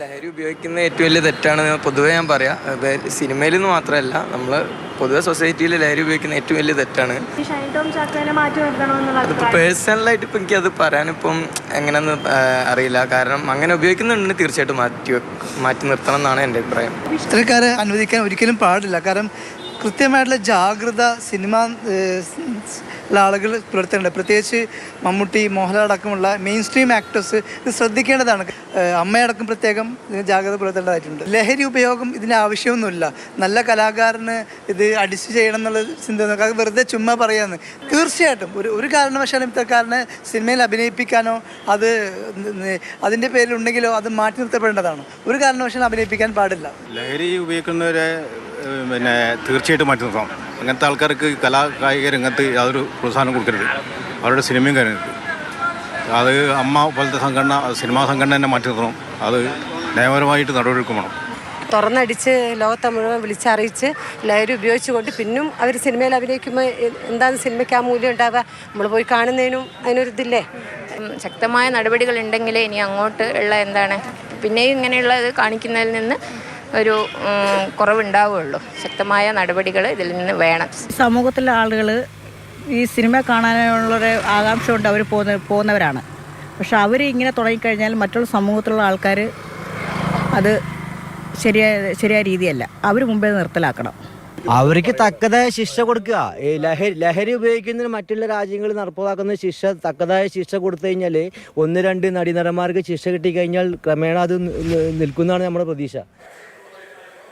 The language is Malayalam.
ലഹരി ഉപയോഗിക്കുന്ന ഏറ്റവും വലിയ തെറ്റാണ് പൊതുവേ ഞാൻ പറയാം. സിനിമയിൽ നിന്ന് മാത്രമല്ല, നമ്മൾ പൊതുവെ സൊസൈറ്റിയിൽ ലഹരി ഉപയോഗിക്കുന്ന ഏറ്റവും വലിയ തെറ്റാണ്. അതിപ്പോൾ പേഴ്സണലായിട്ട് ഇപ്പം എനിക്കത് പറയാനിപ്പം എങ്ങനെയെന്ന് അറിയില്ല. കാരണം അങ്ങനെ ഉപയോഗിക്കുന്നുണ്ട്, തീർച്ചയായിട്ടും മാറ്റി നിർത്തണം എന്നാണ് എൻ്റെ അഭിപ്രായം. ഇത്തരക്കാരെ അനുവദിക്കാൻ ഒരിക്കലും പാടില്ല. കാരണം കൃത്യമായിട്ടുള്ള ജാഗ്രത സിനിമ ആളുകൾ പുലർത്തേണ്ടത്, പ്രത്യേകിച്ച് മമ്മൂട്ടി, മോഹൻലാൽ അടക്കമുള്ള മെയിൻ സ്ട്രീം ആക്ടേഴ്സ് ഇത് ശ്രദ്ധിക്കേണ്ടതാണ്. അമ്മയടക്കം പ്രത്യേകം ജാഗ്രത പുലർത്തേണ്ടതായിട്ടുണ്ട്. ലഹരി ഉപയോഗം ഇതിന് ആവശ്യമൊന്നുമില്ല. നല്ല കലാകാരന് ഇത് അഡിസ്റ്റ് ചെയ്യണം എന്നുള്ള ചിന്ത അത് വെറുതെ ചുമ്മാ പറയാമെന്ന്. തീർച്ചയായിട്ടും ഒരു കാരണവശാലും ഇത്തരക്കാരനെ സിനിമയിൽ അഭിനയിപ്പിക്കാനോ അതിൻ്റെ പേരിലുണ്ടെങ്കിലോ അത് മാറ്റി നിർത്തപ്പെടേണ്ടതാണ്. ഒരു കാരണവശാലും അഭിനയിപ്പിക്കാൻ പാടില്ല. ലഹരി ഉപയോഗിക്കുന്നവരെ തീർച്ചയായിട്ടും മാറ്റി നിർത്തണം. അങ്ങനത്തെ ആൾക്കാർക്ക് കായിക രംഗത്ത് യാതൊരു പ്രോത്സാഹനം കൊടുക്കരുത്. അവരുടെ സിനിമയും കാര്യങ്ങൾക്ക് അത് അമ്മ പോലത്തെ സംഘടന, സിനിമാ സംഘടന തന്നെ മാറ്റി നിർത്തണം. അത് നിയമപരമായിട്ട് നടപടിയെടുക്കും വേണം. തുറന്നടിച്ച് ലോകത്തെ മുഴുവൻ വിളിച്ചറിയിച്ച് ലഹരി ഉപയോഗിച്ചുകൊണ്ട് പിന്നും അവർ സിനിമയിൽ അഭിനയിക്കുമ്പോൾ എന്താണ് സിനിമയ്ക്ക് ആ മൂല്യം ഉണ്ടാവുക? നമ്മൾ പോയി കാണുന്നതിനും അതിനൊരിതില്ലേ? ശക്തമായ നടപടികൾ ഉണ്ടെങ്കിലേ ഇനി അങ്ങോട്ട് ഉള്ള പിന്നെയും ഇങ്ങനെയുള്ളത് കാണിക്കുന്നതിൽ നിന്ന് ഒരു കുറവുണ്ടാവുകയുള്ളൂ. ശക്തമായ നടപടികൾ ഇതിൽ നിന്ന് വേണം. സമൂഹത്തിലെ ആളുകൾ ഈ സിനിമ കാണാനുള്ളൊരു ആകാംക്ഷ കൊണ്ട് അവർ പോകുന്നവരാണ്. പക്ഷെ അവർ ഇങ്ങനെ തുടങ്ങിക്കഴിഞ്ഞാൽ മറ്റുള്ള സമൂഹത്തിലുള്ള ആൾക്കാർ അത് ശരിയായ രീതിയല്ല. അവർ മുമ്പേ നിർത്തലാക്കണം. അവർക്ക് തക്കതായ ശിക്ഷ കൊടുക്കുക. ലഹരി ഉപയോഗിക്കുന്നതിന് മറ്റുള്ള രാജ്യങ്ങളിൽ നടപ്പാക്കുന്ന തക്കതായ ശിക്ഷ കൊടുത്തു കഴിഞ്ഞാൽ 1-2 നടീനടന്മാർക്ക് ശിക്ഷ കിട്ടിക്കഴിഞ്ഞാൽ ക്രമേണ അത് നിൽക്കുന്നതാണ് നമ്മുടെ പ്രതീക്ഷ.